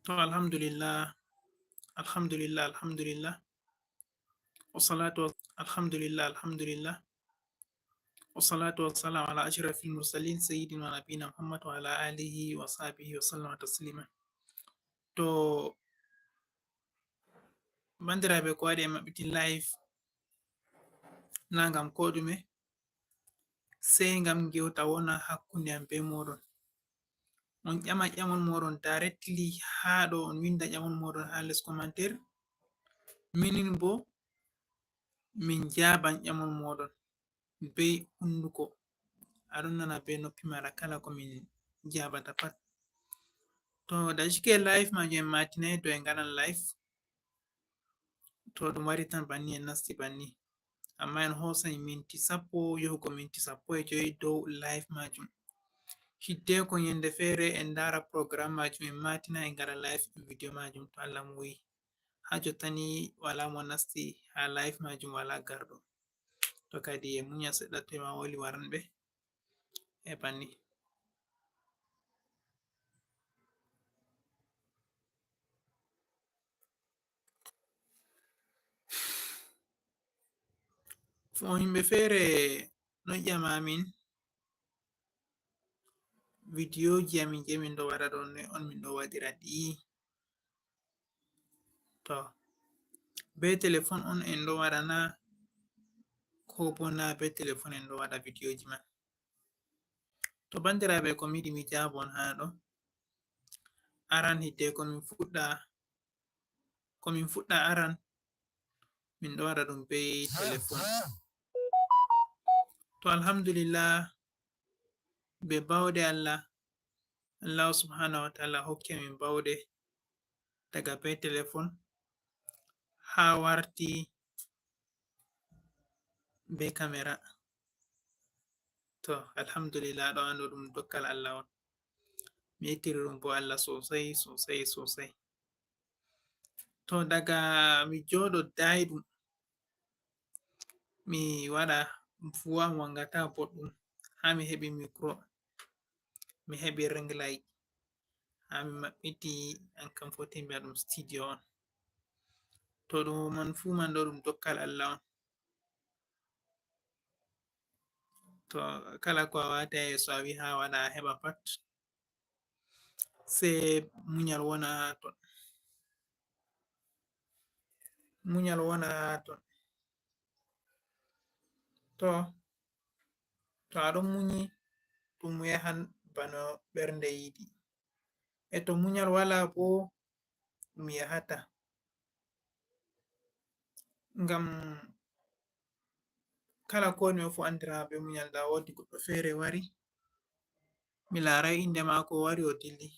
To alhamdulillah, alhamdulillah, alhamdulillah. Alhamdulillah. Wassalatu wassalamu ala ashrafil mursalin sayyidina wa nabiyina Muhammad wa ala alihi wa sahbihi wa sallama taslima. To bandiraɓe ko waɗi e maɓɓiti live na ngam ko ɗume sey ngam gewta wona hakkunde am be moɗon. On ƴama ƴamol moɗon directly haa ɗo on winda ƴamol moɗon haa les commentaire. Minin bo min jaban ƴamol moɗon be hunduko. Aɗon nana be noppi maɗa kala ko min jabata pat. To da shike live majum en matinai do en gaɗan live. To ɗum wari tan banni en nasti banni. Amma en hosan minti sappo yahugo minti 15 dow live majum. Hiddeko yende fere en dara program majum en matina en gaɗa live video majum to Allah muyi. Ha jottani wala mo nasti ha live majum wala garɗo. To kadi e munya seɗɗa to ma woli waranɓe e banni. On himɓe fere ɗon ƴama amin videoji amin je min ɗo waɗa ɗon ne on min ɗo waɗira ɗi. To be telephone on en ɗo waɗa na ko bo na be telephone en ɗo waɗa videoji man. To bandiraɓe ko mi yiɗi mi jabon ha ɗo aran hidde komin fuɗɗa aran min ɗo waɗa ɗum be telephone. To alhamdulillah be bauɗe Allah subhanahu wa ta'ala hokki amin bauɗe daga be telephone ha warti be camera. To alhamdulillah ɗo ando ɗum dokkal Allah on. Mi yettiri ɗum bo Allah sosai. To daga mi joɗo daiɗum mi waɗa vuwa wangata boɗɗum ha mi heɓi micro, mi heɓi ring light ha mi maɓɓiti an kam foti mbi'a ɗum studio on. To ɗum man fu man ɗo ɗum dokkal Allah on. To kala ko a wata e yeso a wi ha waɗa a heɓa pat sai munyal wona ha ton. Munyal wona ha ton. To aɗon munyi ɗum yahan bana ɓernde yiɗi. E to munyal wala bo ɗum yahata. Ngam kala ko ɗume fu andira be munyal. Da wodi goɗɗo fere wari mi larai inde mako wari o dilli.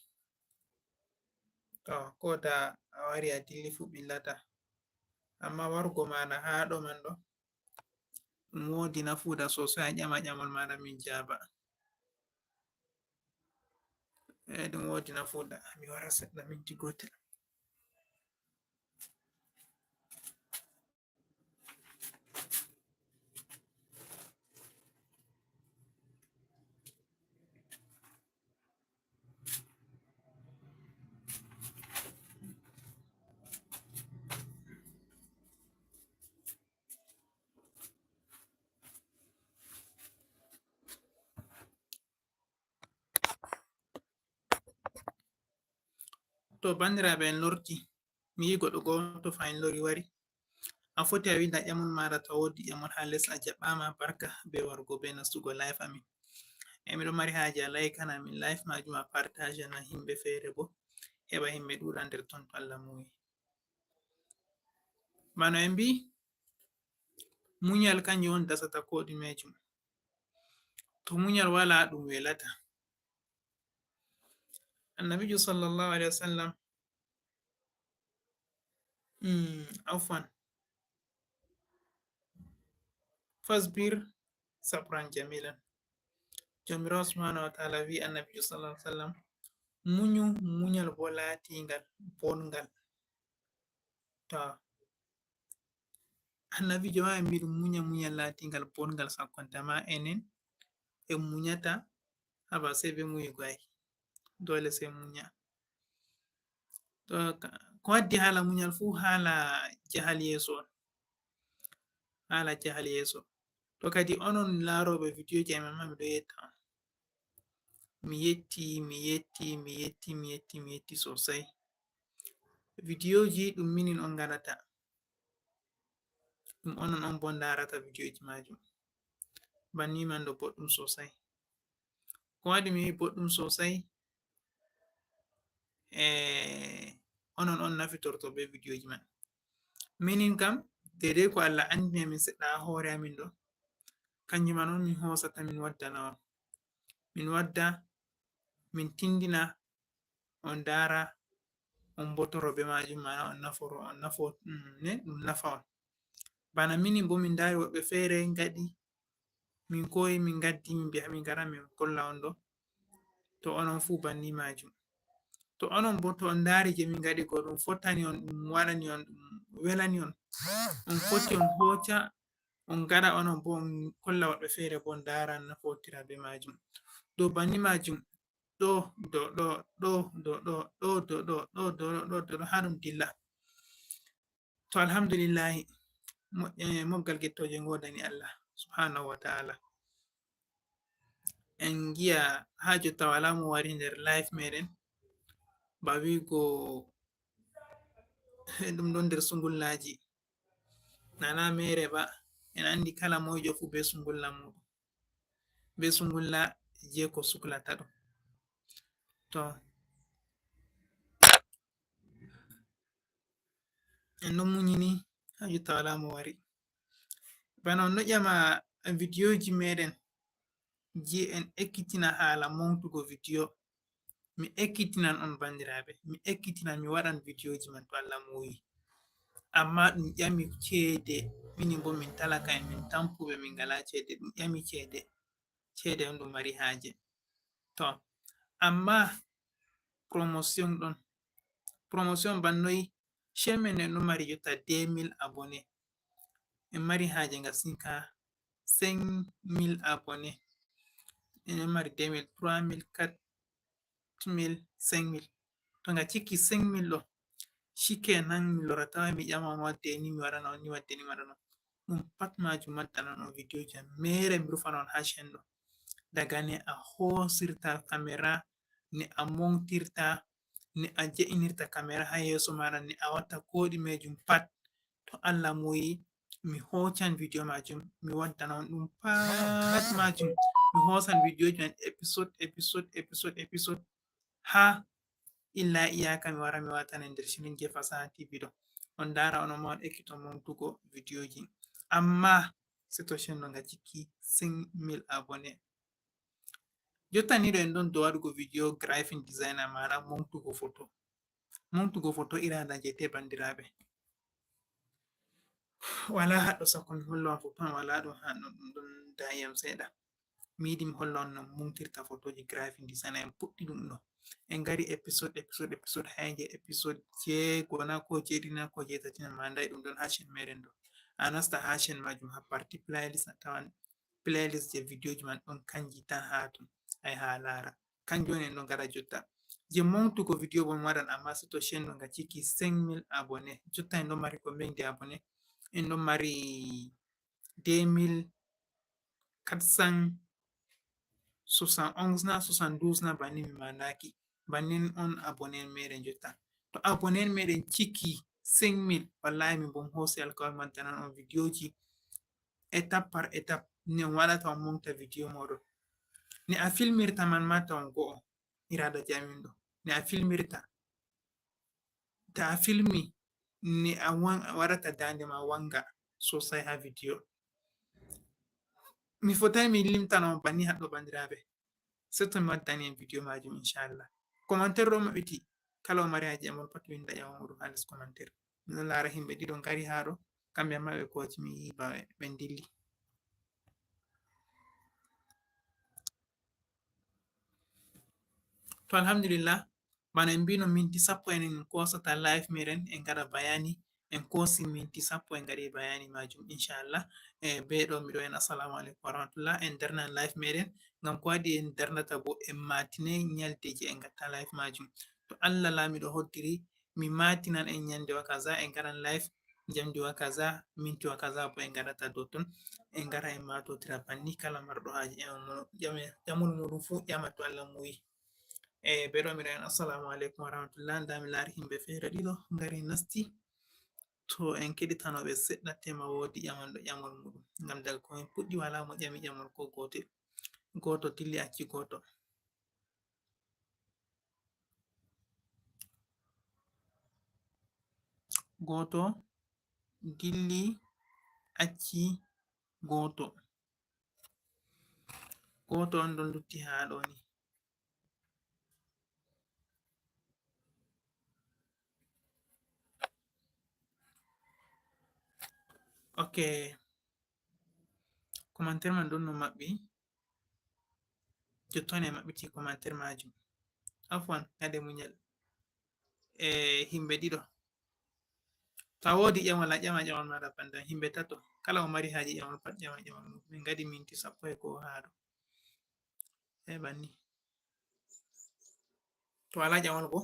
To ko da a wari a dilli fu ɓillata. Amma wargo maɗa ha ɗo man ɗo ɗum wodi nafuda sosai a ƴama ƴamol maɗa min jaba. Ɗum wodi nafuda. Mi wara seɗɗa minti gotel. To bandiraɓe en lorti mi yi goɗɗo goto fa en lori wari. A foti a winda ƴamol maɗa to wodi ƴamol ha les a jaɓɓama barka be warugo be nastugo live amin. Miɗo mari haje a laikana min live majum a partage na himɓe fere bo heɓa himɓe ɗuɗa nder ton to Allah muyi. Bano en mbi munyal kanjum on dasata ko ɗumejum. To munyal wala ɗum welata. Annabijo sallallahu alaihi wasallam afwan fasbir sabran jamilan. Jomirawo subhanahu wa ta'ala wi annabijo sallallahu alaihi wasallam munyu munyal bo latingal bongal. To annabijo ma en mbi ɗum munya munyal latingal bongal sakkonta ma enen en munyata haba sai be muyugo ai. Dole sai munya. to ko waddi haala muñal fuu haala jahal yeeso on, haala jahal yeeso. To kadi onon laaroɓe videoji amin ma miɗo yetta on. Mi yetti sosai. Videoji ɗum minin on ngaɗata, ɗum onon on bo ndarata videoji majum. Banni man ɗo boɗɗum sosai. Ko waɗi mi wi boɗɗum sosai, onon on nafitorto be videoji man. Minin kam dedei ko Allah andini amin seɗɗa ha hoore amin ɗo, kanjum man on min hosata min waddana on. Min wadda, min tindina, on ndara, on botoro be majum, mana on naforo, ɗum nafa on. Bana minin bo min ndari woɓɓe fere ngaɗi, min koyi min gaddi min mbi'a min ngara min kolla on ɗo, to onon fu banni majum. To onon bo to on ndari je min ngaɗi ko ɗum fottani on, ɗum waɗani on, ɗum welani on, on foti on hoca on ngaɗa onon bo on kolla woɓɓe fere bo ndara nafotira be majum. Dow banni majum ɗo ha ɗum dilla. To alhamdulillahi, moggal gettoje ngodani Allah subhanahu wa ta'ala. En giya ha jotta wala mo wari nder life meɗen ba wigo ɗum ɗon nder sungullaji, nana mere ba, en andi kala moijo fu be sungulla muɗum, be sungulla je ko suklata ɗum. To en ɗon muñini ha jotta wala mo wari. Bana on ɗo ƴama videoji meɗen je en ekkitina haala montugo video, mi ekkitinan on bandiraɓe, mi ekkitinan, mi waɗan videoji man to Allah muyi. Amma ɗum ƴami ceede, minin bo min talaka en, min tampuɓe, min ngala ceede, ɗum ƴami ceede. Ceede on ɗum mari haaje. To amma promotion ɗon. Promotion bannoyi, shemen en ɗo mari jotta 2000 abonnés. En mari haaje nga sinka 5000 abonnés. En mari 2000, 3000, 4000, 5000. To nga cikki 5000 ɗo, shikenan mi lorata mi ƴama on wadde ni mi waɗana on, ni wadde ni mi waɗana on. Ɗum pat majum waddanan on videoji am mere mi rufana on ha chaine ɗo. Daga ne a hosirta camera, ne a montirta, ne a je'inirta camera ha yeso maɗa, ne a watta ko ɗumejum pat. To Allah muyi mi hocan video majum mi waddana on ɗum pat majum. Mi hosan videoji man episode ha illa iyaka mi wara mi watana nder shirin je fasaha TV ɗo. On ndara onon ma on ekkito montugo videoji. Amma seto chaine ɗo nga cikki 5000 abonnés. Jotta ni ɗo en ɗon dow waɗugo video graphic designer, mana montugo photo. Montugo photo irada je te bandiraɓe. Wala haɗɗo sako mi holla on photo man, wala ɗum haɗɗo, ɗum ɗon dayam seɗa. Mi yiɗi mi holla on no montirta photoji graphic designer. En puɗɗi ɗum ɗo. En ngari episode haje episode jego na ko jeɗiɗi na ko jetati na, ma ndai ɗum ɗon ha chaine meɗen ɗo. A nasta ha chaine majum ha party playlist, a tawan playlist je videoji man ɗon kanji tan ha ton. Ai ha lara. Kanjum on en ɗo ngaɗa jotta. Je montugo video bo mi waɗan, amma seto chaine ɗo nga cikki 5000 abonnés. Jotta en ɗon mari ko mbendi abonnés. En ɗon mari 2471 na 72 na, banni mi mandaki. Bannin on abonnés meɗen jotta. To abonnés meɗen cikki 5000, wallahi min bo mi hosi alkawal waddanan on videoji étape par étape, ne on waɗata on monta video moɗon. Ne a filmirta man ma tawan go'o, irada jamin ɗo. Ne a filmirta, ta a filmi, ne a waɗata dande ma wanga sosai ha video. Mi fotai mi limtana on banni haɗɗo bandiraɓe. Seto mi waddani en video majum inchallah. Commentaire ɗo maɓɓiti, kala o mari haje amon pat winda ƴama muɗum ha les commentaire. Mi ɗon lara himɓe ɗiɗo ngari ha ɗo, kamɓe amma ɓe koci mi yi ba ɓe dilli. To alhamdulillah, bana en mbino minti 10 en kosata live meɗen en ngaɗa bayani, en kosi minti 10 en ngaɗi bayani majum inchallah. Be ɗo miɗo en assalamu alaikum warahmatullah. En darnan live meɗen ngam ko waɗi en darnata bo en matinai nyalde je en gatta live majum. To Allah lamiɗo hoddiri mi matinan en ñandewa kaza en garan live jamdiwa kaza mintiwa kaza bo en garata dow ton en gara en matotira banni kala marɗo haji ƴamol muɗum fu ƴama to Allah muyi beɗo en assalamu aleykum warahmatullah nda mi laari himɓe feere ɗiɗo ngari nasti to en keɗitanoɓe seɗɗa tema woodi ƴamanɗo ƴamol muɗum ngam daga komin puɗɗi wala mo ƴami ƴamol ko gotel goto dilli acci goto goto dilli acci goto goto on ɗon lutti ha ɗo ni ok commentaire man ɗon no maɓɓi jotton e maɓɓiti commentaire majum afwan hade muñal himɓe ɗiɗo to a woodi ƴamal a ƴama ƴamal maɗa banda himɓe tato kala mo mari haji ƴamal pat ƴama ƴamal mum min gadi minti 11 ha ɗo banni to wala ƴamal bo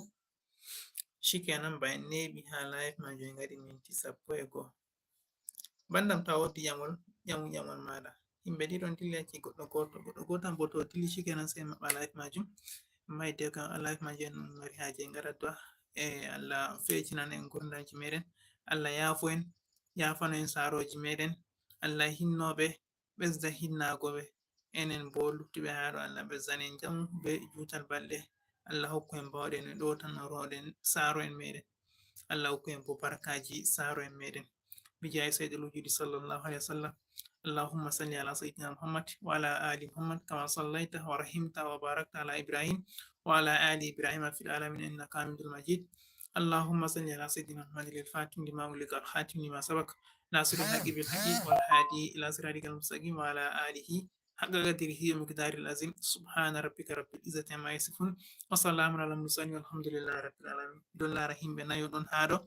shikenan ba en neɓi ha live majum en gadi minti 11 bandam to a woodi ƴamol ƴamu ƴamal maɗa himɓe ɗiɗon dilli acci goɗɗo gotan bo to dilli shikenan sai maɓɓa live majum amma hidde kam live majum en mari haje en gara do'a Allah fecinan en gurdamji meɗen Allah yaafo en yafano en saroji meɗen Allah hinnoɓe ɓesda hinnagoɓe enen bo luttuɓe ha ɗo Allah ɓesdana en jamu be jutal balɗe Allah hokku en bawɗe no ɗotanoroɗen saro en meɗen Allah hokku en bo barkaji saro en meɗen بجاه سيد الوجود صلى الله عليه وسلم اللهم صل على سيدنا محمد وعلى آل محمد كما صليت ورحمت وباركت على إبراهيم وعلى آل إبراهيم في العالمين إنك حميد مجيد اللهم صل على سيدنا محمد الفاتح لما أغلق الخاتم لما سبق ناصر الحق بالحق والهادي إلى صراطك المستقيم وعلى آله حق قدره ومقدار العظيم سبحان ربك رب العزة عما يصفون وسلام على المرسلين والحمد لله رب العالمين دون رحيم بنا يدون هذا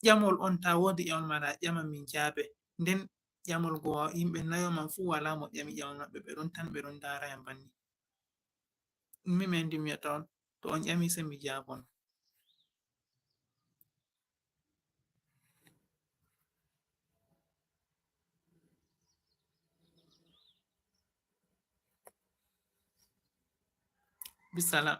ƴamol on ta woodi ƴamol maɗa ƴama min jaabe nden ƴamol go yimɓe nayo man fu wala mo ƴami ƴamol maɓɓe ɓe ɗon tan ɓe ɗon dara yam banni min ndi mi wi'ata on to on ƴami se mi jaabon bisalam